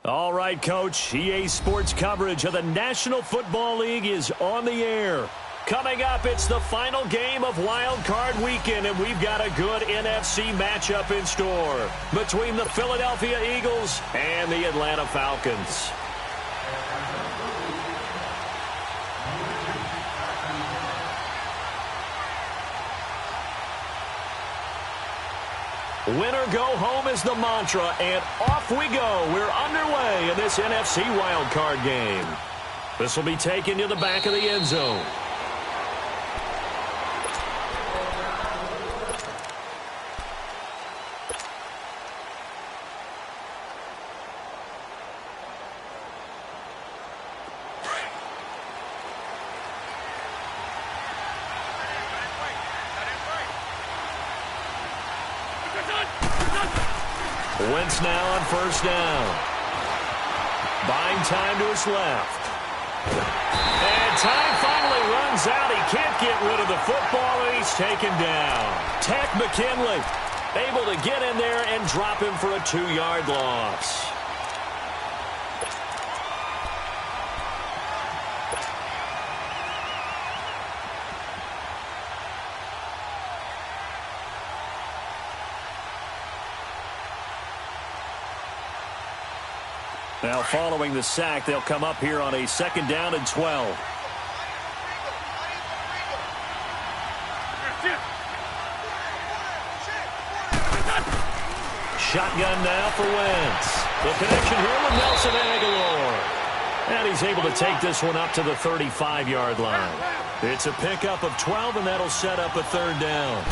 All right, Coach. EA Sports coverage of the National Football League is on the air. Coming up, it's the final game of Wild Card Weekend, and we've got a good NFC matchup in store between the Philadelphia Eagles and the Atlanta Falcons. Winner go home is the mantra, and off we go. We're underway in this NFC wildcard game. This will be taken to the back of the end zone. Wentz now on first down. Buying time to his left. And time finally runs out. He can't get rid of the football, and he's taken down. Tech McKinley able to get in there and drop him for a 2-yard loss. Now following the sack, they'll come up here on a 2nd down and 12. Shotgun now for Wentz. The connection here with Nelson Aguilar. And he's able to take this one up to the 35-yard line. It's a pickup of 12, and that'll set up a 3rd down.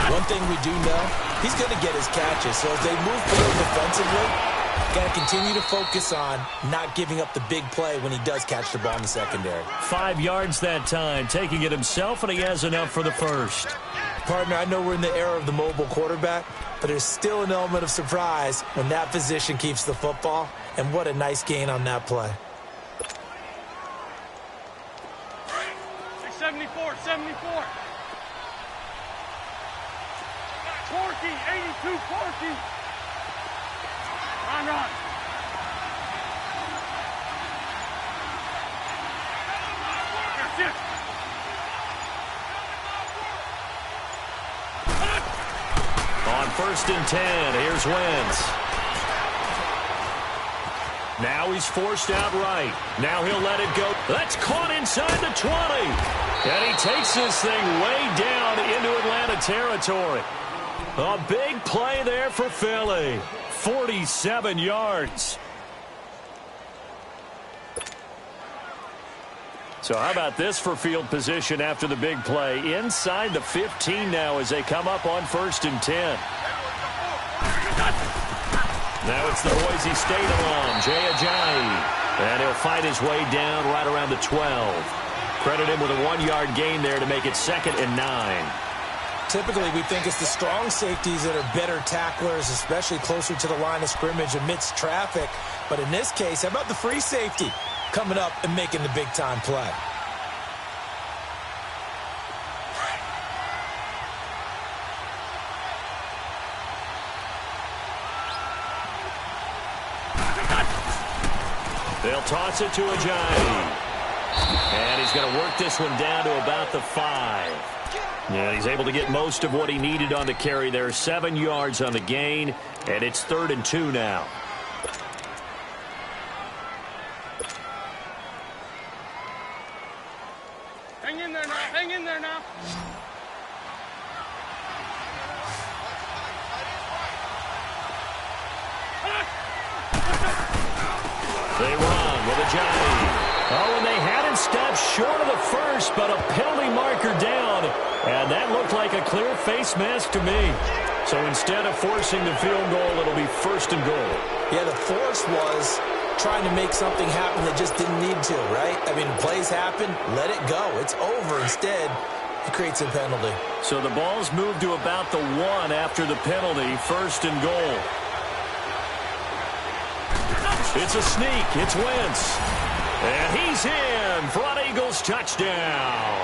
One thing we do know, he's going to get his catches. So as they move forward defensively, got to continue to focus on not giving up the big play when he does catch the ball in the secondary. 5 yards that time, taking it himself, and he has enough for the first. Partner, I know we're in the era of the mobile quarterback, but there's still an element of surprise when that position keeps the football, and what a nice gain on that play. 74, 74. Corky, 82, Corky. Run. On 1st and 10, here's Wentz. Now he's forced out right. Now he'll let it go. That's caught inside the 20. And he takes this thing way down into Atlanta territory. A big play there for Philly. 47 yards. So how about this for field position after the big play? Inside the 15 now as they come up on 1st and 10. Now it's the Boise State alum, Jay Ajayi. And he'll fight his way down right around the 12. Credit him with a 1-yard gain there to make it 2nd and 9. Typically, we think it's the strong safeties that are better tacklers, especially closer to the line of scrimmage amidst traffic. But in this case, how about the free safety coming up and making the big-time play? They'll toss it to Ajayi. And he's going to work this one down to about the 5. Yeah, he's able to get most of what he needed on the carry there. 7 yards on the gain, and it's 3rd and 2 now. Hang in there now. Hang in there now. They run with Ajayi. Oh, and they had him stopped short of the first, but a penalty marker down. And that looked like a clear face mask to me. So instead of forcing the field goal, it'll be 1st and goal. Yeah, the force was trying to make something happen that just didn't need to, right? I mean, plays happen, let it go. It's over. Instead, it creates a penalty. So the ball's moved to about the 1 after the penalty, 1st and goal. It's a sneak. It's Wentz. And he's in for an Eagles touchdown.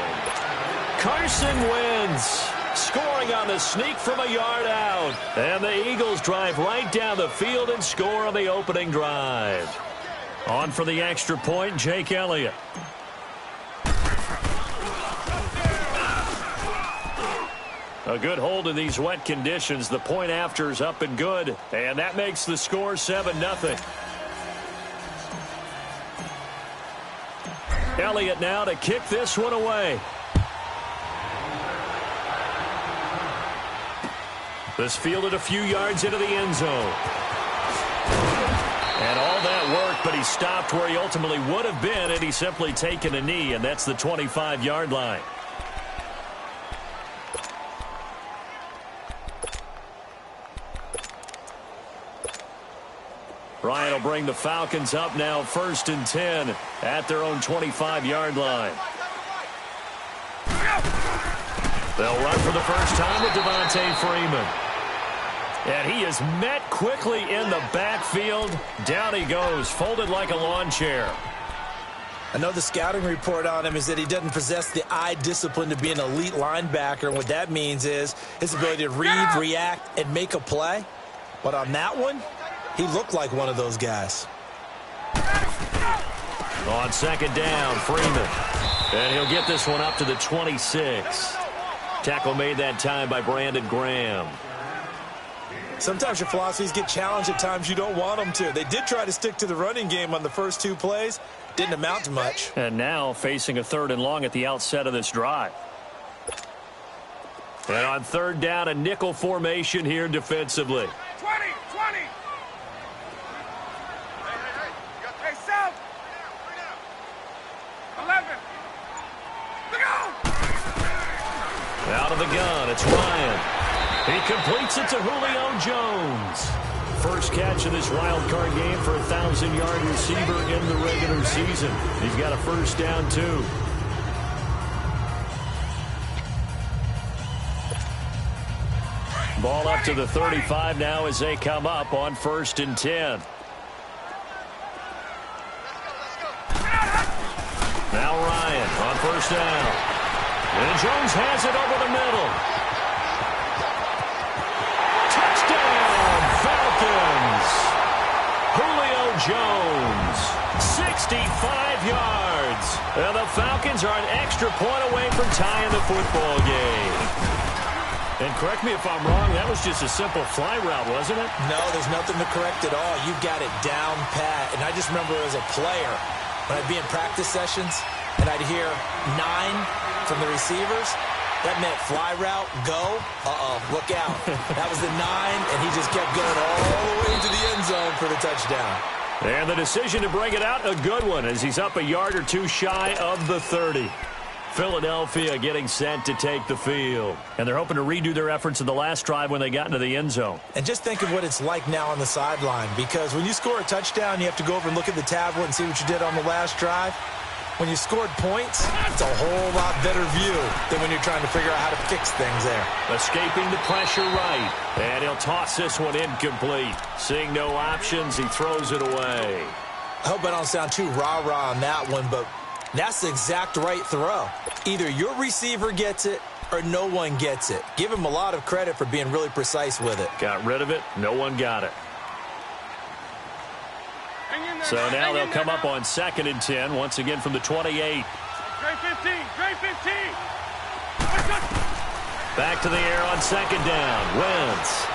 Carson Wentz scoring on the sneak from a yard out. And the Eagles drive right down the field and score on the opening drive. On for the extra point, Jake Elliott. A good hold in these wet conditions. The point after is up and good. And that makes the score 7-0. Elliott now to kick this one away. This fielded a few yards into the end zone. And all that work, but he stopped where he ultimately would have been had he simply taken a knee, and that's the 25-yard line. Ryan will bring the Falcons up now 1st and 10 at their own 25-yard line. They'll run for the first time with Devontae Freeman. And he is met quickly in the backfield. Down he goes, folded like a lawn chair. I know the scouting report on him is that he doesn't possess the eye discipline to be an elite linebacker. And what that means is his ability to read, react, and make a play. But on that one, he looked like one of those guys. On 2nd down, Freeman. And he'll get this one up to the 26. Tackle made that time by Brandon Graham. Sometimes your philosophies get challenged at times you don't want them to. They did try to stick to the running game on the first 2 plays. Didn't amount to much. And now facing a 3rd and long at the outset of this drive. And on 3rd down, a nickel formation here defensively. 20. Hey, South. 11. Look out! Out of the gun, it's Ryan. He completes it to Julio Jones. First catch of this wild card game for a 1,000-yard receiver in the regular season. He's got a first down, too. Ball up to the 35 now as they come up on 1st and 10. Now Ryan on 1st down. And Jones has it over the middle. Touchdown, Falcons. Julio Jones, 65 yards. And the Falcons are an extra point away from tying the football game. And correct me if I'm wrong, that was just a simple fly route, wasn't it? No, there's nothing to correct at all. You've got it down pat. And I just remember as a player, when I'd be in practice sessions and I'd hear 9 from the receivers, that meant fly route, go, look out. That was the 9, and he just kept going all the way to the end zone for the touchdown. And the decision to bring it out, a good one, as he's up a yard or 2 shy of the 30. Philadelphia getting set to take the field. And they're hoping to redo their efforts in the last drive when they got into the end zone. And just think of what it's like now on the sideline, because when you score a touchdown, you have to go over and look at the tablet and see what you did on the last drive. When you scored points, it's a whole lot better view than when you're trying to figure out how to fix things there. Escaping the pressure right. And he'll toss this one incomplete. Seeing no options, he throws it away. I hope I don't sound too rah-rah on that one, but that's the exact right throw. Either your receiver gets it or no one gets it. Give him a lot of credit for being really precise with it. Got rid of it. No one got it. So now they'll come up on 2nd and 10, once again from the 28. Grade 15. Back to the air on 2nd down. Wentz.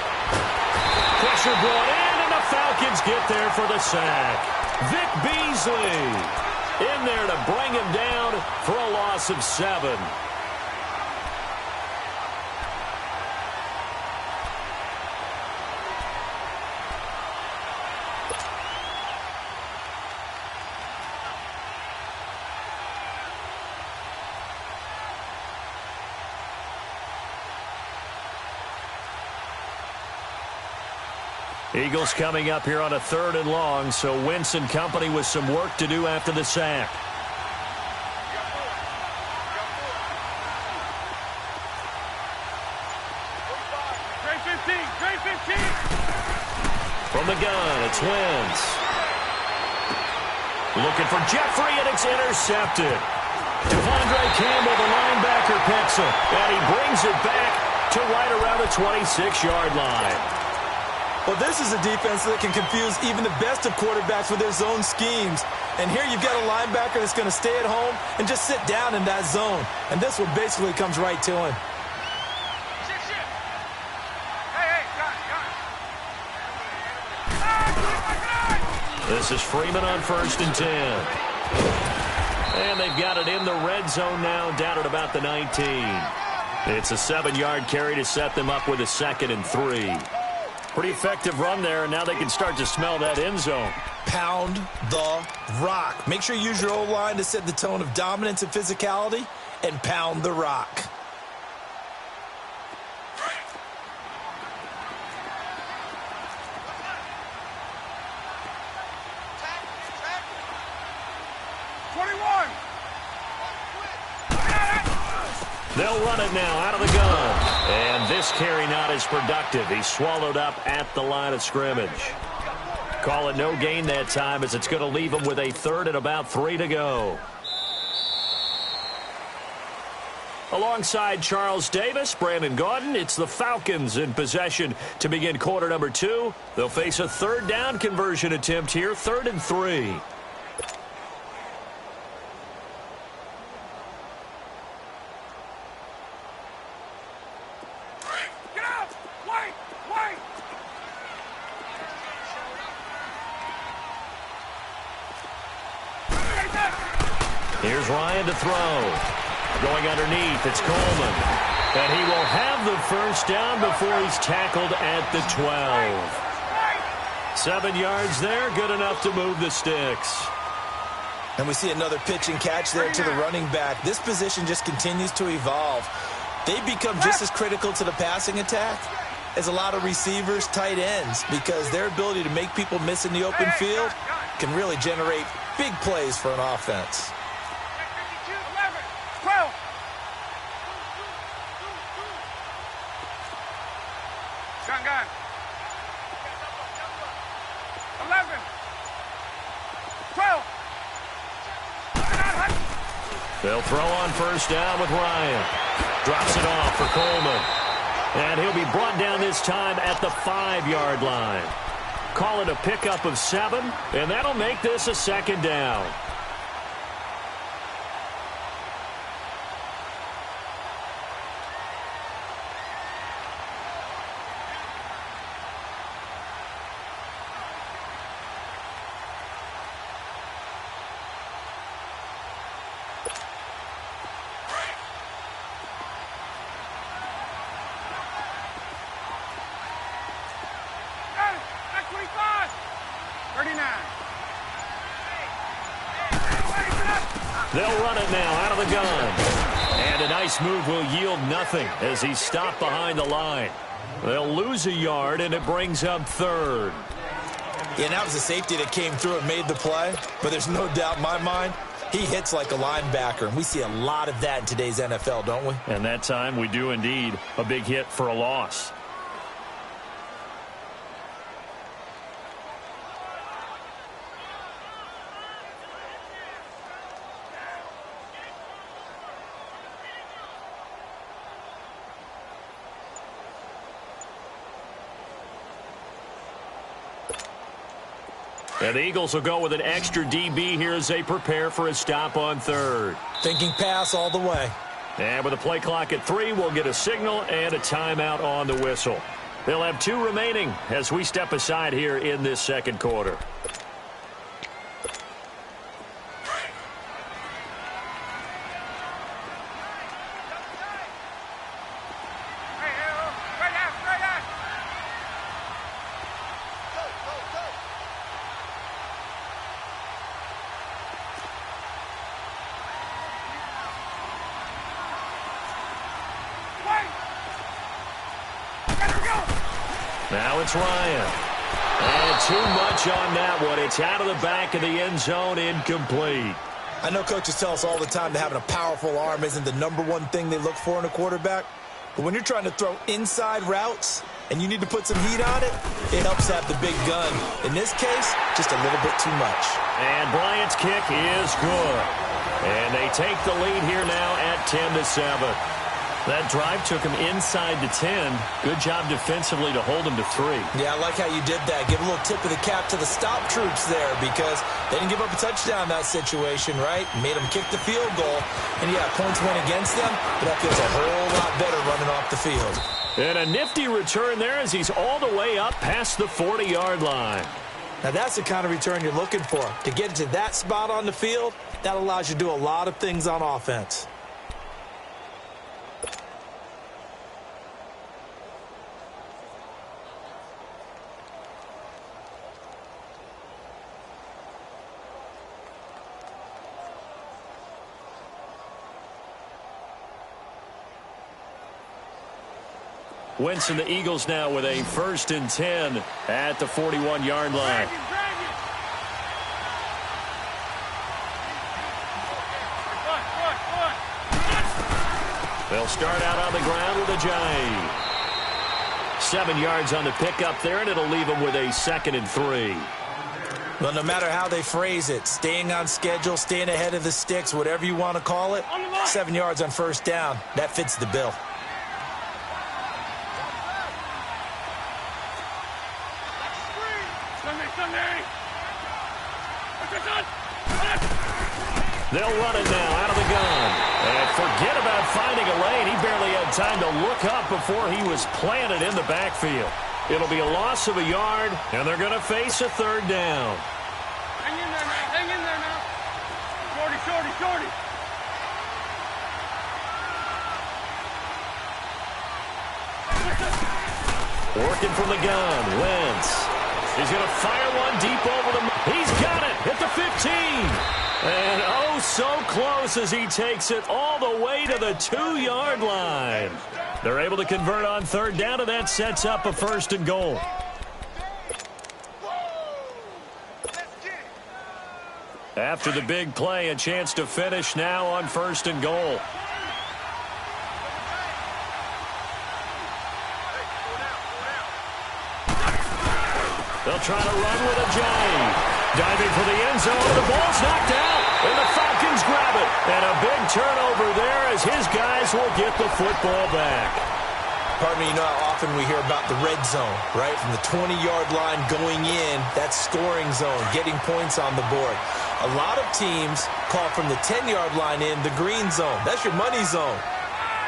Pressure brought in, and the Falcons get there for the sack. Vic Beasley in there to bring him down for a loss of 7. Eagles coming up here on a 3rd and long, so Wentz and company with some work to do after the sack. Grade 15. From the gun, it's Wentz. Looking for Jeffrey, and it's intercepted. Devondre Campbell, the linebacker, picks him, and he brings it back to right around the 26-yard line. Well, this is a defense that can confuse even the best of quarterbacks with their zone schemes. And here you've got a linebacker that's going to stay at home and just sit down in that zone. And this one basically comes right to him. This is Freeman on 1st and 10. And they've got it in the red zone now, down at about the 19. It's a 7-yard carry to set them up with a 2nd and 3. Pretty effective run there, and now they can start to smell that end zone. Pound the rock. Make sure you use your O-line to set the tone of dominance and physicality, and pound the rock. They'll run it now out of the gun. And this carry not as productive. He's swallowed up at the line of scrimmage. Call it no gain that time, as it's going to leave him with a 3rd and about 3 to go. Alongside Charles Davis, Brandon Gaudin, it's the Falcons in possession to begin quarter number 2. They'll face a 3rd down conversion attempt here, 3rd and 3. Here's Ryan to throw. Going underneath, it's Coleman. And he will have the 1st down before he's tackled at the 12. 7 yards there, good enough to move the sticks. And we see another pitch and catch there to the running back. This position just continues to evolve. They become just as critical to the passing attack as a lot of receivers, tight ends, because their ability to make people miss in the open field can really generate big plays for an offense. Gun. 11. 12. They'll throw on 1st down with Ryan. Drops it off for Coleman. And he'll be brought down this time at the 5-yard line. Call it a pickup of 7, and that'll make this a 2nd down. They'll run it now out of the gun. And a nice move will yield nothing as he's stopped behind the line. They'll lose a yard, and it brings up 3rd. Yeah, and that was a safety that came through and made the play. But there's no doubt in my mind, he hits like a linebacker. And we see a lot of that in today's NFL, don't we? And that time we do indeed. A big hit for a loss. And the Eagles will go with an extra DB here as they prepare for a stop on 3rd. Thinking pass all the way. And with a play clock at 3, we'll get a signal and a timeout on the whistle. They'll have 2 remaining as we step aside here in this 2nd quarter. Now it's Ryan. And too much on that one. It's out of the back of the end zone, incomplete. I know coaches tell us all the time that having a powerful arm isn't the #1 thing they look for in a quarterback. But when you're trying to throw inside routes and you need to put some heat on it, it helps have the big gun. In this case, just a little bit too much. And Bryant's kick is good. And they take the lead here now at 10-7. That drive took him inside the 10. Good job defensively to hold him to 3. Yeah, I like how you did that. Give a little tip of the cap to the stop troops there because they didn't give up a touchdown in that situation, right? Made them kick the field goal. And, yeah, points went against them, but that feels a whole lot better running off the field. And a nifty return there as he's all the way up past the 40-yard line. Now, that's the kind of return you're looking for. To get to that spot on the field, that allows you to do a lot of things on offense. Wentz and the Eagles now with a 1st and 10 at the 41-yard line. They'll start out on the ground with a jive. 7 yards on the pickup there, and it'll leave them with a 2nd and 3. Well, no matter how they phrase it, staying on schedule, staying ahead of the sticks, whatever you want to call it, 7 yards on 1st down, that fits the bill. They'll run it now out of the gun. And forget about finding a lane. He barely had time to look up before he was planted in the backfield. It'll be a loss of a yard, and they're going to face a 3rd down. Hang in there now. Hang in there now. Shorty, shorty, shorty. Working from the gun, Wentz. He's going to fire one deep over the... He's got it at the 15. And oh, so close as he takes it all the way to the 2-yard line. They're able to convert on 3rd down, and that sets up a 1st and goal. After the big play, a chance to finish now on 1st and goal. They'll try to run with a jive. Diving for the end zone. The ball's knocked out. And the Falcons grab it. And a big turnover there as his guys will get the football back. Pardon me, you know how often we hear about the red zone, right? From the 20-yard line going in, that's scoring zone, getting points on the board. A lot of teams call from the 10-yard line in the green zone. That's your money zone.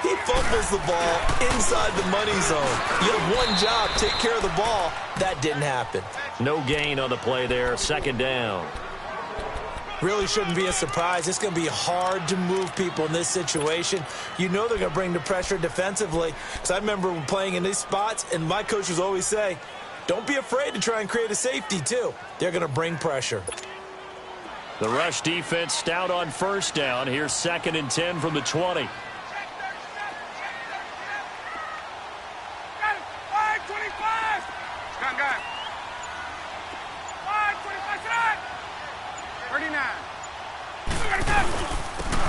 He fumbles the ball inside the money zone. You have one job, take care of the ball. That didn't happen. No gain on the play there, 2nd down. Really shouldn't be a surprise. It's going to be hard to move people in this situation. You know they're going to bring the pressure defensively. Because I remember playing in these spots, and my coaches always say, don't be afraid to try and create a safety, too. They're going to bring pressure. The rush defense stout on 1st down. Here's 2nd and 10 from the 20.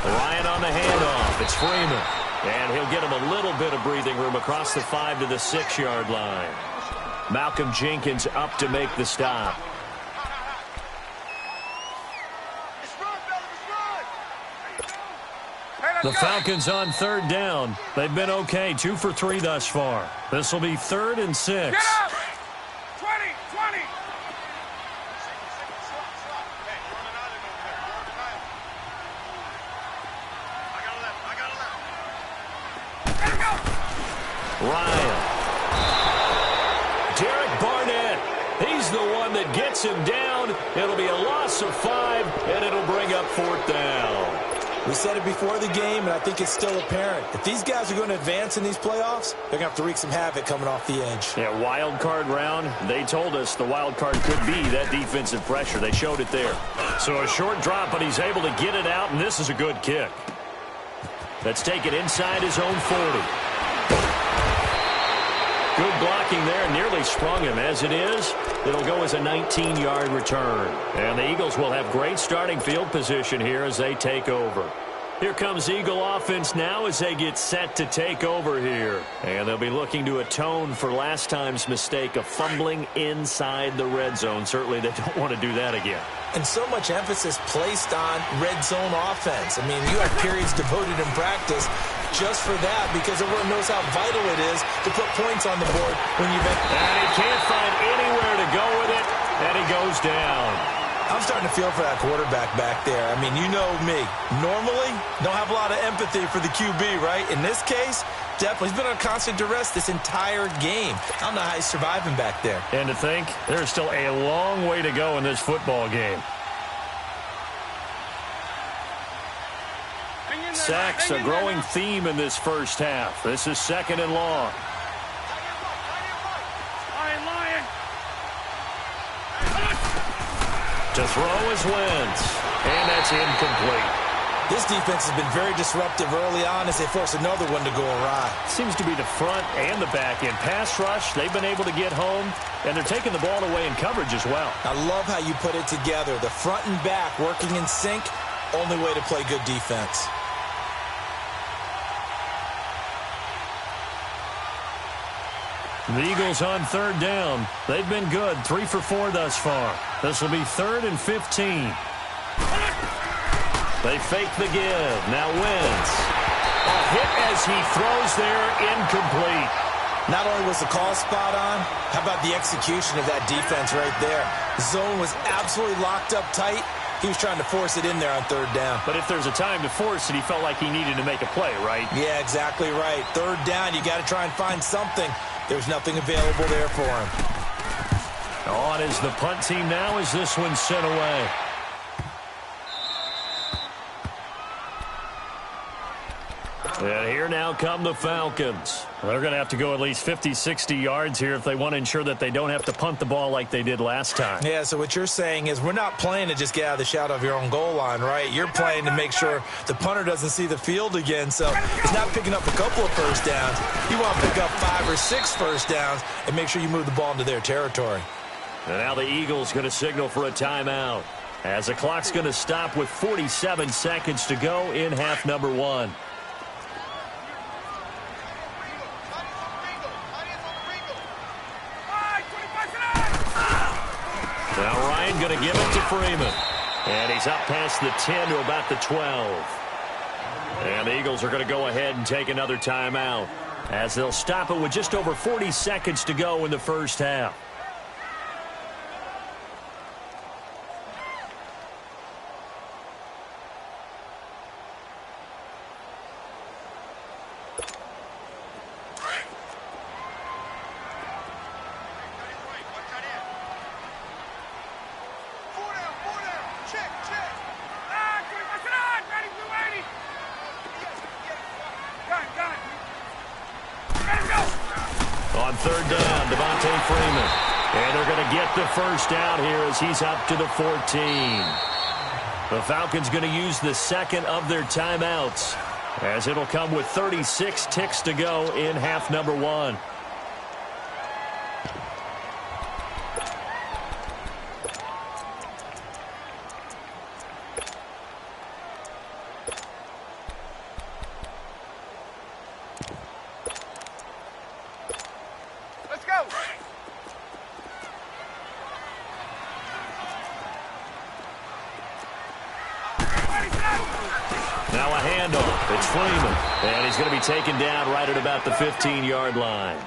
Ryan on the handoff. It's Freeman. And he'll get him a little bit of breathing room across the 5 to the 6-yard line. Malcolm Jenkins up to make the stop. The Falcons on 3rd down. They've been okay, 2 for 3 thus far. This will be 3rd and 6. Get up! 20, 20. Ryan. Derek Barnett. He's the one that gets him down. It'll be a loss of 5, and it'll bring up 4th down. We said it before the game, and I think it's still apparent. If these guys are going to advance in these playoffs, they're going to have to wreak some havoc coming off the edge. Yeah, wild card round. They told us the wild card could be that defensive pressure. They showed it there. So a short drop, but he's able to get it out, and this is a good kick. Let's take it inside his own 40. Good blocking there, nearly sprung him. As it is, it'll go as a 19-yard return. And the Eagles will have great starting field position here as they take over. Here comes Eagle offense now as they get set to take over here. And they'll be looking to atone for last time's mistake of fumbling inside the red zone. Certainly they don't want to do that again. And so much emphasis placed on red zone offense. I mean, you have periods devoted in practice just for that, because everyone knows how vital it is to put points on the board when you've been... And he can't find anywhere to go with it, and he goes down. I'm starting to feel for that quarterback back there. I mean, you know me. Normally, don't have a lot of empathy for the QB, right? In this case, definitely. He's been on constant duress this entire game. I don't know how he's surviving back there. And to think, there's still a long way to go in this football game. Sacks, a growing theme in this first half. This is 2nd and long. To throw is Wentz, and that's incomplete. This defense has been very disruptive early on as they force another one to go awry. Seems to be the front and the back end. Pass rush, they've been able to get home, and they're taking the ball away in coverage as well. I love how you put it together. The front and back working in sync, only way to play good defense. The Eagles on 3rd down. They've been good, 3 for 4 thus far. This will be 3rd and 15. They fake the give. Now Wentz. A hit as he throws there, incomplete. Not only was the call spot on, how about the execution of that defense right there? The zone was absolutely locked up tight. He was trying to force it in there on 3rd down. But if there's a time to force it, he felt like he needed to make a play, right? Yeah, exactly right. 3rd down, you got to try and find something. There's nothing available there for him. On is the punt team now as this one's sent away. And here now come the Falcons. They're going to have to go at least 50, 60 yards here if they want to ensure that they don't have to punt the ball like they did last time. Yeah, so what you're saying is we're not playing to just get out of the shadow of your own goal line, right? You're playing to make sure the punter doesn't see the field again. So it's not picking up a couple of first downs. You want to pick up 5 or 6 first downs and make sure you move the ball into their territory. And now the Eagles going to signal for a timeout as the clock's going to stop with 47 seconds to go in half number 1. Now Ryan going to give it to Freeman. And he's up past the 10 to about the 12. And the Eagles are going to go ahead and take another timeout as they'll stop it with just over 40 seconds to go in the first half. On 3rd down, Devontae Freeman. And they're going to get the first down here as he's up to the 14. The Falcons going to use the second of their timeouts as it'll come with 36 ticks to go in half number 1. Now a handoff. It's Freeman. And he's going to be taken down right at about the 15-yard line.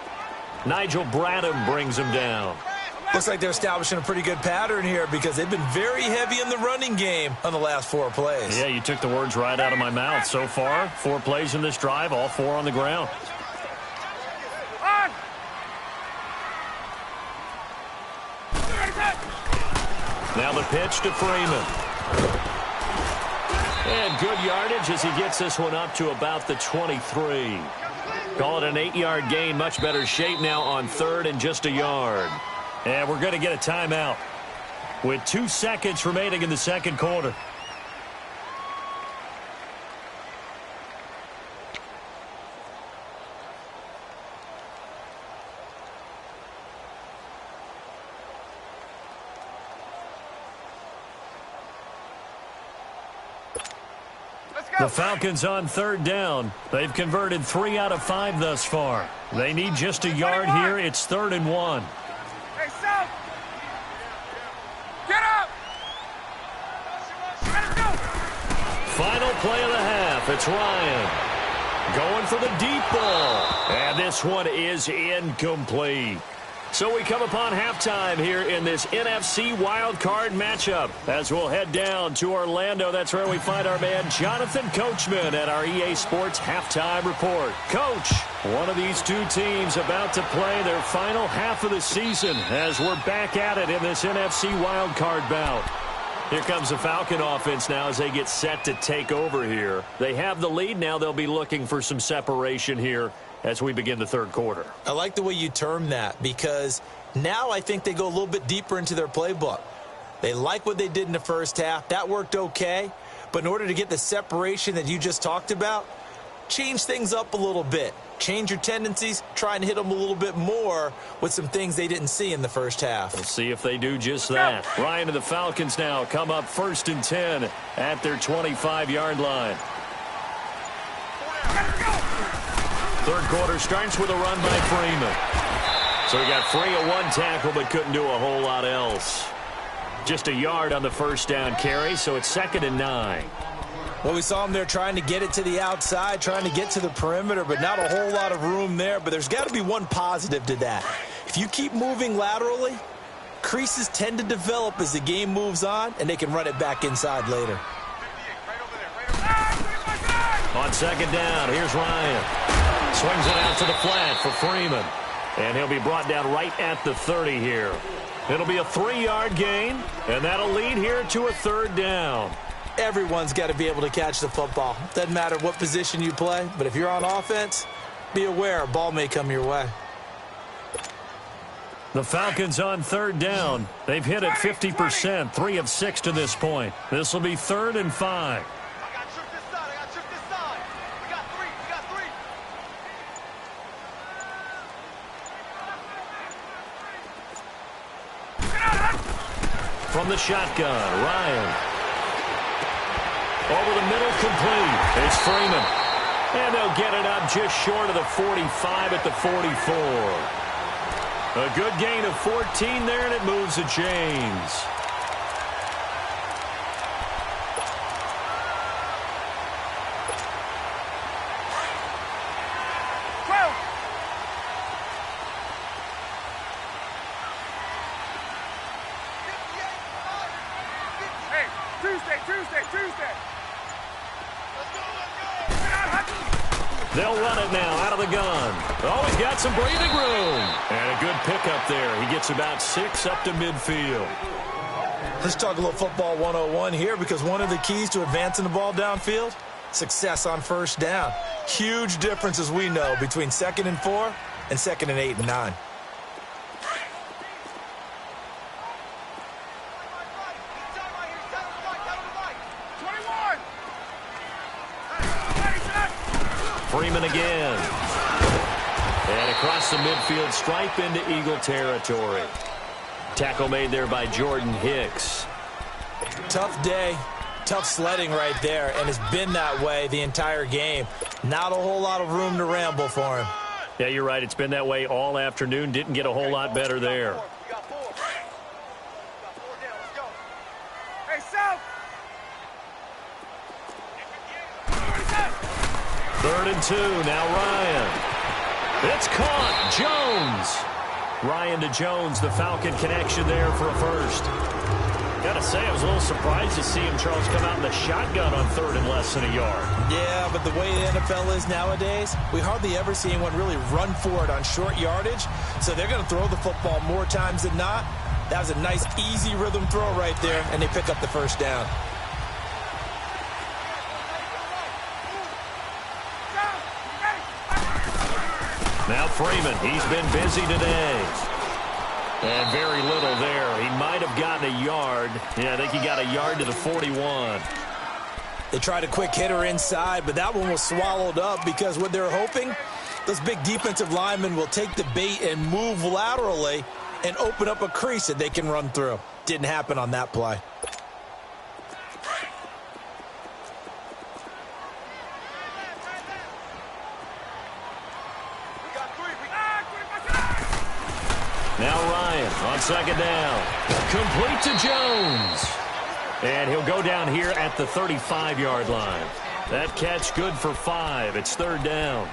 Nigel Bradham brings him down. Looks like they're establishing a pretty good pattern here because they've been very heavy in the running game on the last 4 plays. Yeah, you took the words right out of my mouth. So far, 4 plays in this drive, all 4 on the ground. Now the pitch to Freeman. And good yardage as he gets this one up to about the 23. Call it an 8-yard gain. Much better shape now on 3rd and just a yard. And we're going to get a timeout with 2 seconds remaining in the second quarter. The Falcons on 3rd down. They've converted 3 out of 5 thus far. They need just a yard here. It's 3rd and 1. Hey, South! Get up! Let us go! Final play of the half. It's Ryan. Going for the deep ball. And this one is incomplete. So we come upon halftime here in this NFC wildcard matchup as we'll head down to Orlando. That's where we find our man Jonathan Coachman at our EA Sports Halftime Report. Coach, one of these two teams about to play their final half of the season as we're back at it in this NFC wildcard bout. Here comes the Falcon offense now as they get set to take over here. They have the lead. Now they'll be looking for some separation here as we begin the third quarter. I like the way you term that because now I think they go a little bit deeper into their playbook. They like what they did in the first half. That worked okay. But in order to get the separation that you just talked about, change things up a little bit. Change your tendencies. Try and hit them a little bit more with some things they didn't see in the first half. We'll see if they do just that. Ryan and the Falcons now come up 1st and 10 at their 25-yard line. Third quarter starts with a run by Freeman. So he got free of one tackle but couldn't do a whole lot else. Just a yard on the first down carry, so it's 2nd and 9. Well, we saw him there trying to get it to the outside, trying to get to the perimeter, but not a whole lot of room there. But there's got to be one positive to that. If you keep moving laterally, creases tend to develop as the game moves on, and they can run it back inside later. On 2nd down, here's Ryan. Swings it out to the flat for Freeman. And he'll be brought down right at the 30 here. It'll be a 3-yard gain, and that'll lead here to a 3rd down. Everyone's got to be able to catch the football. Doesn't matter what position you play, but if you're on offense, be aware a ball may come your way. The Falcons on 3rd down. They've hit it 50%, 3 of 6 to this point. This will be 3rd and 5. From the shotgun, Ryan. Over the middle, complete. It's Freeman. And they'll get it up just short of the 45 at the 44. A good gain of 14 there, and it moves the chains. Tuesday. They'll run it now out of the gun. Oh, he's got some breathing room. And a good pickup there. He gets about 6 up to midfield. Let's talk a little football 101 here because one of the keys to advancing the ball downfield, success on 1st down. Huge difference, as we know, between 2nd and 4 and 2nd and 8 and 9. Freeman again. And across the midfield stripe into Eagle territory. Tackle made there by Jordan Hicks. Tough day, tough sledding right there, and it's been that way the entire game. Not a whole lot of room to ramble for him. Yeah, you're right. It's been that way all afternoon. Didn't get a whole lot better there. Hey, South! 3rd and 2. Now Ryan. It's caught. Jones. Ryan to Jones. The Falcon connection there for a first. Gotta say, I was a little surprised to see him, Charles, come out in the shotgun on 3rd and less than a yard. Yeah, but the way the NFL is nowadays, we hardly ever see anyone really run for it on short yardage. So they're going to throw the football more times than not. That was a nice, easy rhythm throw right there, and they pick up the 1st down. Now Freeman, he's been busy today. And very little there. He might have gotten a yard. Yeah, I think he got a yard to the 41. They tried a quick hitter inside, but that one was swallowed up because what they're hoping, those big defensive linemen will take the bait and move laterally and open up a crease that they can run through. Didn't happen on that play. Now Ryan on 2nd down. Complete to Jones. And he'll go down here at the 35-yard line. That catch good for 5. It's third down.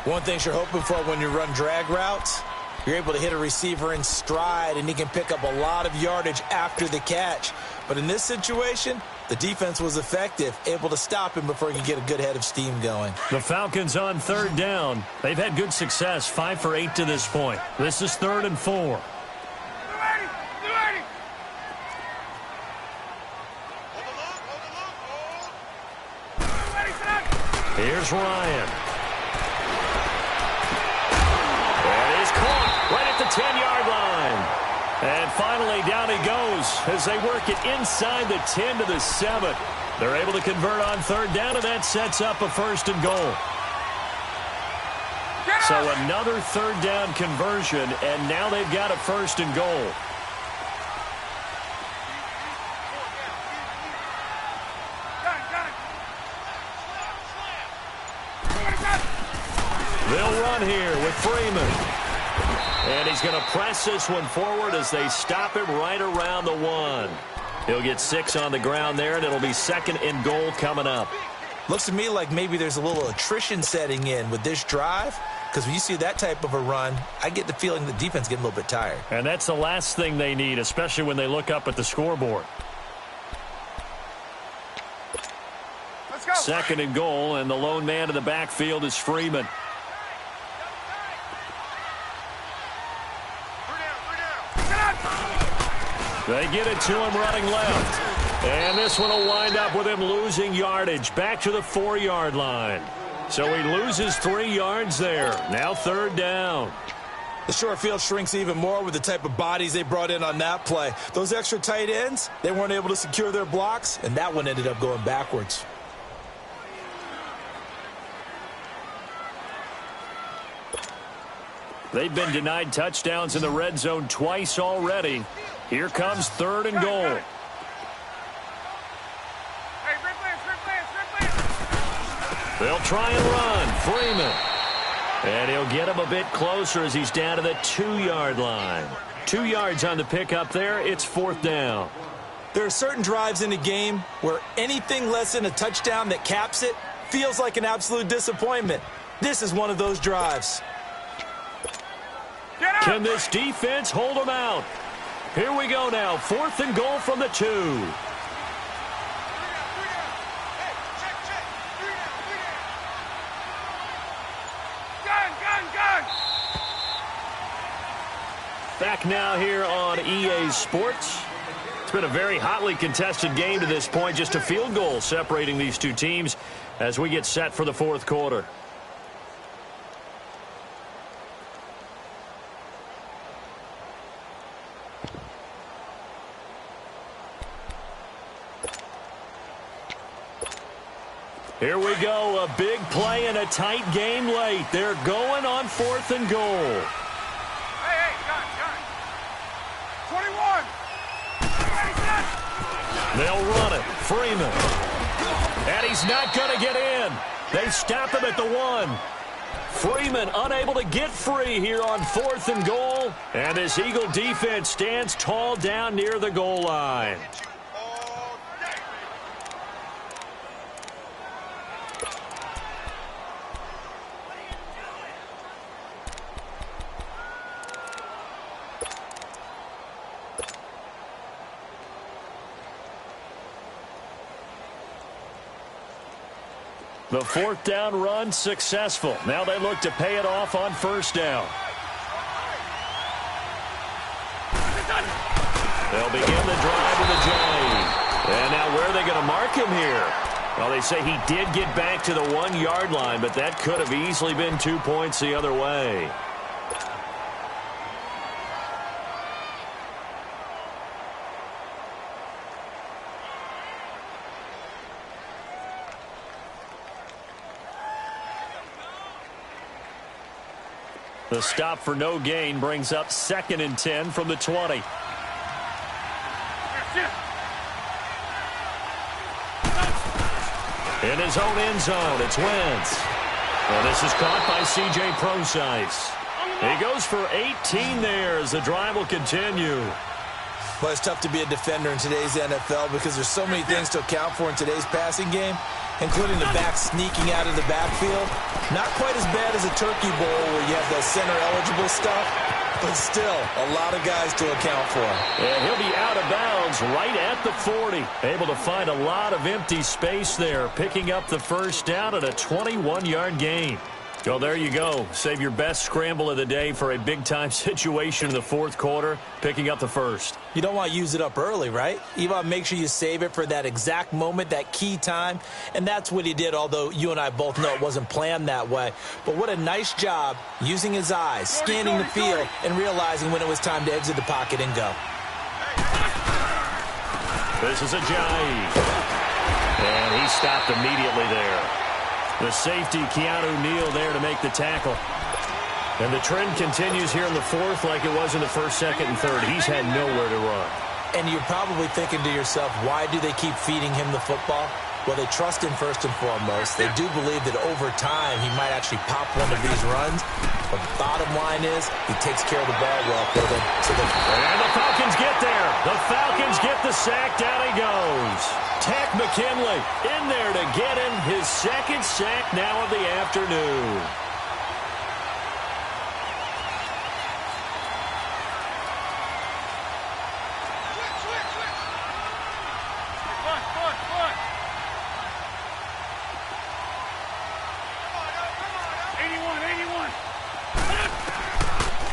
One thing you're hoping for when you run drag routes, you're able to hit a receiver in stride, and he can pick up a lot of yardage after the catch. But in this situation, the defense was effective, able to stop him before he could get a good head of steam going. The Falcons on third down. They've had good success, 5 for 8 to this point. This is 3rd and 4. Here's Ryan. And he's caught right at the 10-yard line. And finally, down he goes as they work it inside the 10 to the 7. They're able to convert on third down, and that sets up a 1st and goal. So another third down conversion, and now they've got a 1st and goal. They'll run here with Freeman. And he's going to press this one forward as they stop him right around the 1. He'll get 6 on the ground there, and it'll be 2nd and goal coming up. Looks to me like maybe there's a little attrition setting in with this drive, because when you see that type of a run, I get the feeling the defense getting a little bit tired. And that's the last thing they need, especially when they look up at the scoreboard. Let's go. 2nd and goal, and the lone man in the backfield is Freeman. They get it to him running left. And this one will wind up with him losing yardage back to the 4-yard line. So he loses 3 yards there. Now 3rd down. The short field shrinks even more with the type of bodies they brought in on that play. Those extra tight ends, they weren't able to secure their blocks, and that one ended up going backwards. They've been denied touchdowns in the red zone twice already. Here comes 3rd and goal. They'll try and run. Freeman. And he'll get him a bit closer as he's down to the 2-yard line. 2 yards on the pickup there. It's 4th down. There are certain drives in the game where anything less than a touchdown that caps it feels like an absolute disappointment. This is one of those drives. Can this defense hold them out? Here we go now. 4th and goal from the 2. Back now here on EA Sports. It's been a very hotly contested game to this point. Just a field goal separating these two teams as we get set for the 4th quarter. Here we go, a big play and a tight game late. They're going on 4th and goal. Hey, got 21. They'll run it. Freeman. And he's not going to get in. They stop him at the 1. Freeman unable to get free here on 4th and goal. And this Eagle defense stands tall down near the goal line. The 4th down run successful. Now they look to pay it off on 1st down. They'll begin the drive with a J. And now where are they going to mark him here? Well, they say he did get back to the 1-yard line, but that could have easily been 2 points the other way. The stop for no gain brings up 2nd and 10 from the 20. In his own end zone, it's Wentz. And this is caught by C.J. Procise. He goes for 18 there as the drive will continue. Well, it's tough to be a defender in today's NFL because there's so many things to account for in today's passing game. including the back sneaking out of the backfield. Not quite as bad as a turkey bowl where you have the center-eligible stuff, but still a lot of guys to account for. And he'll be out of bounds right at the 40. Able to find a lot of empty space there, picking up the first down at a 21-yard gain. Well, there you go. Save your best scramble of the day for a big-time situation in the fourth quarter, picking up the first. You don't want to use it up early, right? You want to make sure you save it for that exact moment, that key time, and that's what he did, although you and I both know it wasn't planned that way. But what a nice job using his eyes, scanning the field, and realizing when it was time to exit the pocket and go. This is Ajayi. And he stopped immediately there. The safety, Keanu Neal, there to make the tackle. And the trend continues here in the fourth like it was in the first, second, and third. He's had nowhere to run. And you're probably thinking to yourself, why do they keep feeding him the football? Well, they trust him first and foremost. They do believe that over time he might actually pop one of these runs. But bottom line is he takes care of the ball well for them. And the Falcons get there. The Falcons get the sack. Down he goes. Tack McKinley in there to get him his second sack now of the afternoon.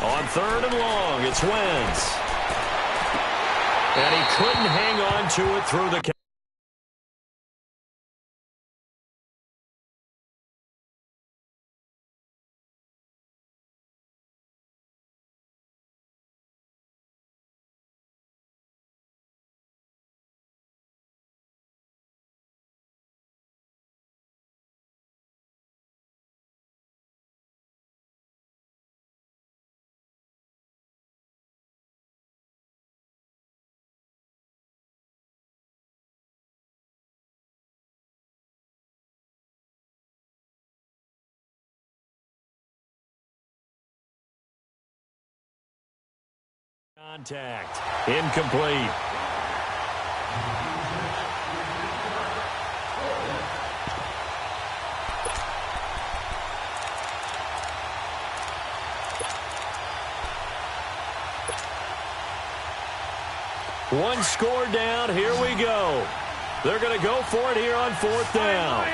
On third and long, it's Wentz. And he couldn't hang on to it through the... Contact. Incomplete. One score down. Here we go. They're going to go for it here on fourth down.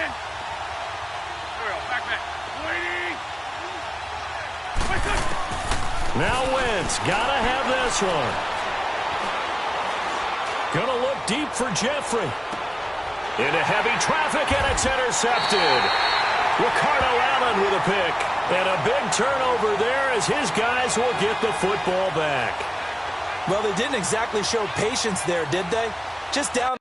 Now Wentz, gotta have this one. Gonna look deep for Jeffrey. Into heavy traffic, and it's intercepted. Ricardo Allen with a pick. And a big turnover there as his guys will get the football back. Well, they didn't exactly show patience there, did they? Just down.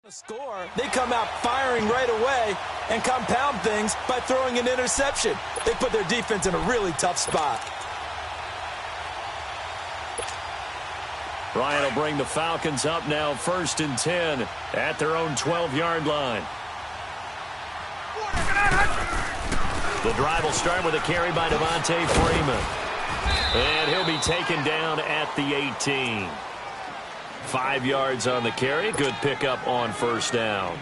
Score, they come out firing right away and compound things by throwing an interception. They put their defense in a really tough spot. Ryan will bring the Falcons up now, 1st and 10 at their own 12-yard line. The drive will start with a carry by Devontae Freeman. And he'll be taken down at the 18. 5 yards on the carry. Good pickup on first down.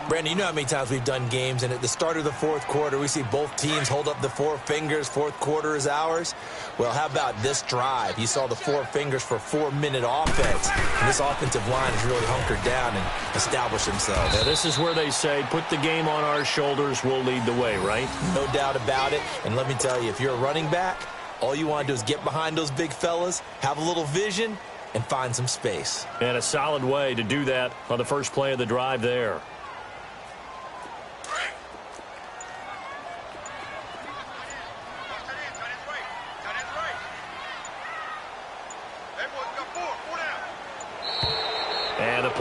Brandon, you know how many times we've done games, and at the start of the fourth quarter, we see both teams hold up the four fingers. Fourth quarter is ours. Well, how about this drive? You saw the four fingers for 4-minute offense. And this offensive line has really hunkered down and established themselves. Yeah, this is where they say, put the game on our shoulders, we'll lead the way, right? No doubt about it. And let me tell you, if you're a running back, all you want to do is get behind those big fellas, have a little vision, and find some space. And a solid way to do that on the first play of the drive there.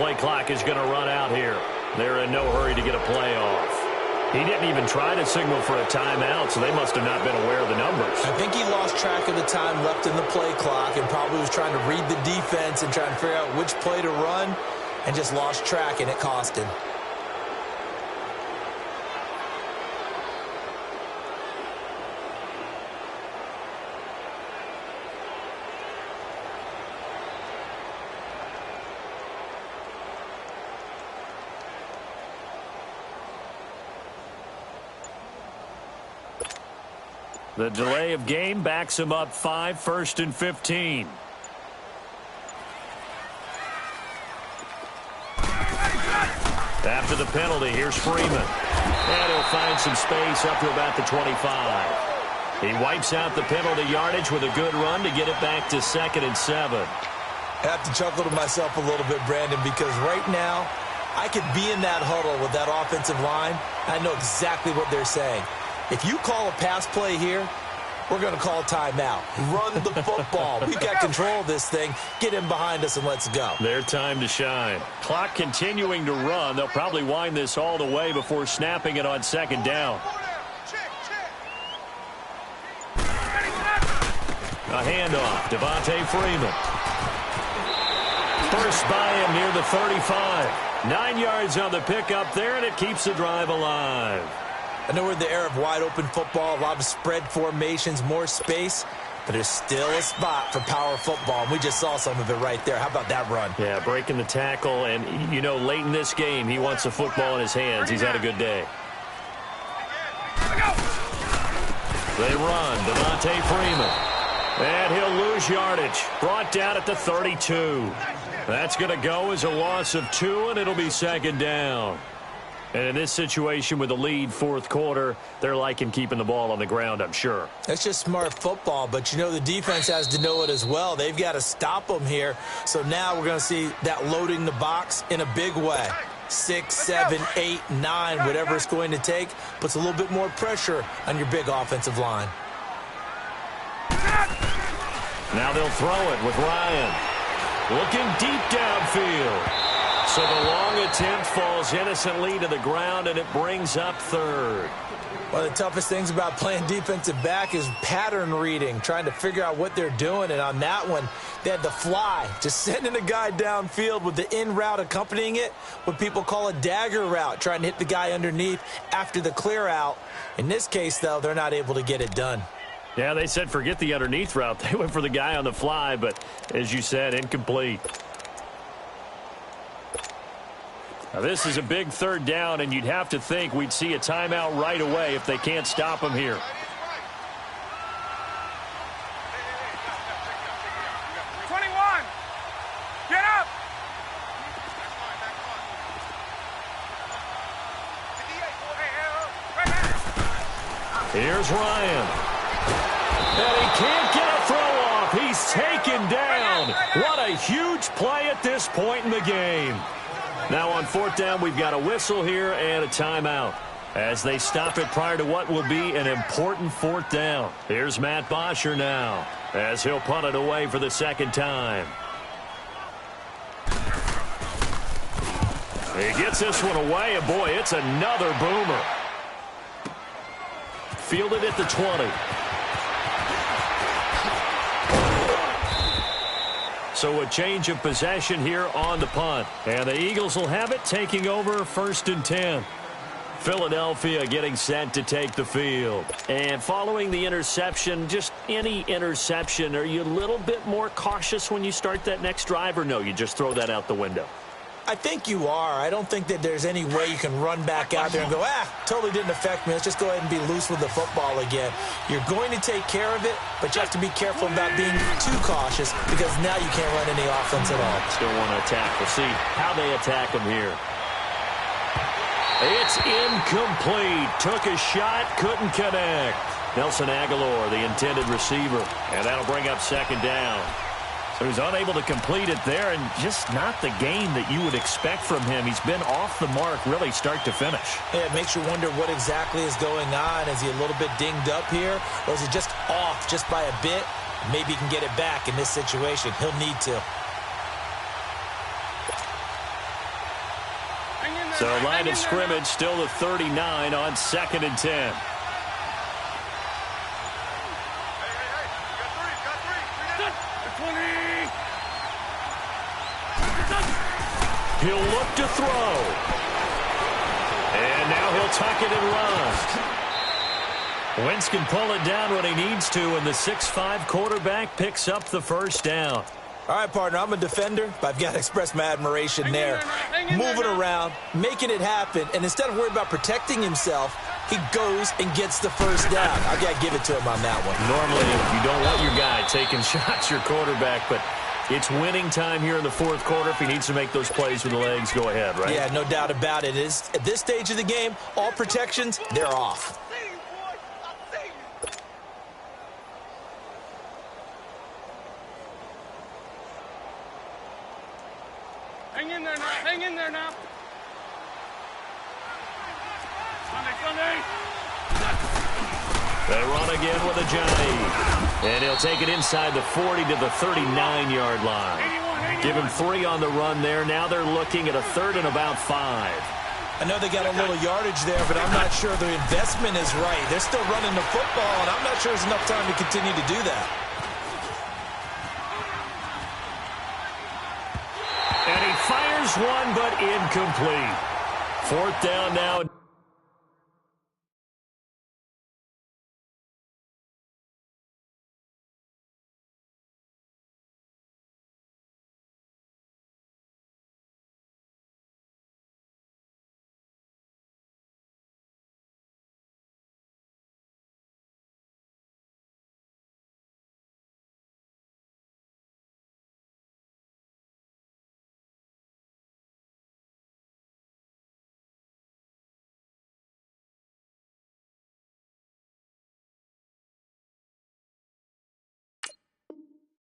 play clock is going to run out here. They're in no hurry to get a play off. He didn't even try to signal for a timeout, so they must have not been aware of the numbers. I think he lost track of the time left in the play clock and probably was trying to read the defense and trying to figure out which play to run and just lost track, and it cost him. The delay of game backs him up 5, 1st and 15. After the penalty, here's Freeman. And he'll find some space up to about the 25. He wipes out the penalty yardage with a good run to get it back to 2nd and 7. I have to chuckle to myself a little bit, Brandon, because right now I could be in that huddle with that offensive line. I know exactly what they're saying. If you call a pass play here, we're going to call timeout. Run the football. We've got control of this thing. Get him behind us and let's go. Their time to shine. Clock continuing to run. They'll probably wind this all the way before snapping it on 2nd down. A handoff. Devontae Freeman. First by him near the 35. 9 yards on the pickup there, and it keeps the drive alive. I know we're in the era of wide-open football, a lot of spread formations, more space, but there's still a spot for power football, and we just saw some of it right there. How about that run? Yeah, breaking the tackle, and, you know, late in this game, he wants the football in his hands. He's had a good day. They run. Devontae Freeman. And he'll lose yardage. Brought down at the 32. That's going to go as a loss of 2, and it'll be 2nd down. And in this situation with the lead 4th quarter, they're liking keeping the ball on the ground, I'm sure. That's just smart football, but you know the defense has to know it as well. They've got to stop them here. So now we're going to see that loading the box in a big way. 6, 7, 8, 9, whatever it's going to take, puts a little bit more pressure on your big offensive line. Now they'll throw it with Ryan. Looking deep downfield. So the long attempt falls innocently to the ground, and it brings up 3rd. One of the toughest things about playing defensive back is pattern reading, trying to figure out what they're doing. And on that one, they had to fly, just sending a guy downfield with the in route accompanying it, what people call a dagger route, trying to hit the guy underneath after the clear out. In this case, though, they're not able to get it done. Yeah, they said forget the underneath route. They went for the guy on the fly, but as you said, incomplete. Now, this is a big 3rd down, and you'd have to think we'd see a timeout right away if they can't stop him here. Get up! Here's Ryan. And he can't get a throw off. He's taken down. What a huge play at this point in the game. Now on 4th down, we've got a whistle here and a timeout as they stop it prior to what will be an important 4th down. Here's Matt Bosher now as he'll punt it away for the 2nd time. He gets this one away, and boy, it's another boomer. Fielded at the 20. So a change of possession here on the punt. And the Eagles will have it, taking over 1st and 10. Philadelphia getting set to take the field. And following the interception, just any interception, are you a little bit more cautious when you start that next drive, or no, you just throw that out the window? I think you are. I don't think that there's any way you can run back out there and go, totally didn't affect me. Let's just go ahead and be loose with the football again. You're going to take care of it, but you have to be careful about being too cautious because now you can't run any offense at all. Still want to attack. We'll see how they attack them here. It's incomplete. Took a shot, couldn't connect. Nelson Aguilar, the intended receiver, and that'll bring up 2nd down. So he's unable to complete it there, and just not the game that you would expect from him. He's been off the mark really start to finish. Yeah, it makes you wonder what exactly is going on. Is he a little bit dinged up here, or is he just off just by a bit? Maybe he can get it back in this situation. He'll need to. So line of scrimmage still the 39 on 2nd and 10. He'll look to throw. And now he'll tuck it and run. Wentz can pull it down when he needs to, and the 6'5" quarterback picks up the first down. All right, partner, I'm a defender, but I've got to express my admiration there. Moving around, making it happen, and instead of worrying about protecting himself, he goes and gets the first down. I've got to give it to him on that one. Normally, you don't want your guy taking shots, your quarterback, but it's winning time here in the 4th quarter. If he needs to make those plays with the legs, go ahead, right? Yeah, no doubt about it. At this stage of the game, all protections, they're off. Hang in there now. Hang in there now. Sunday. They run again with a Johnny. And he'll take it inside the 40 to the 39-yard line. Give him 3 on the run there. Now they're looking at a 3rd and about 5. I know they got a little yardage there, but I'm not sure the investment is right. They're still running the football, and I'm not sure there's enough time to continue to do that. And he fires one, but incomplete. 4th down now.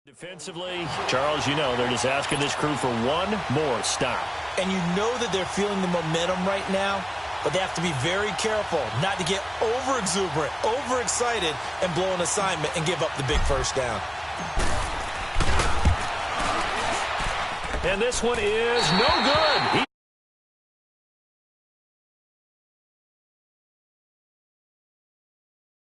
Defensively, Charles, you know, they're just asking this crew for one more stop. And you know that they're feeling the momentum right now, but they have to be very careful not to get over-exuberant, over-excited, and blow an assignment and give up the big first down. And this one is no good.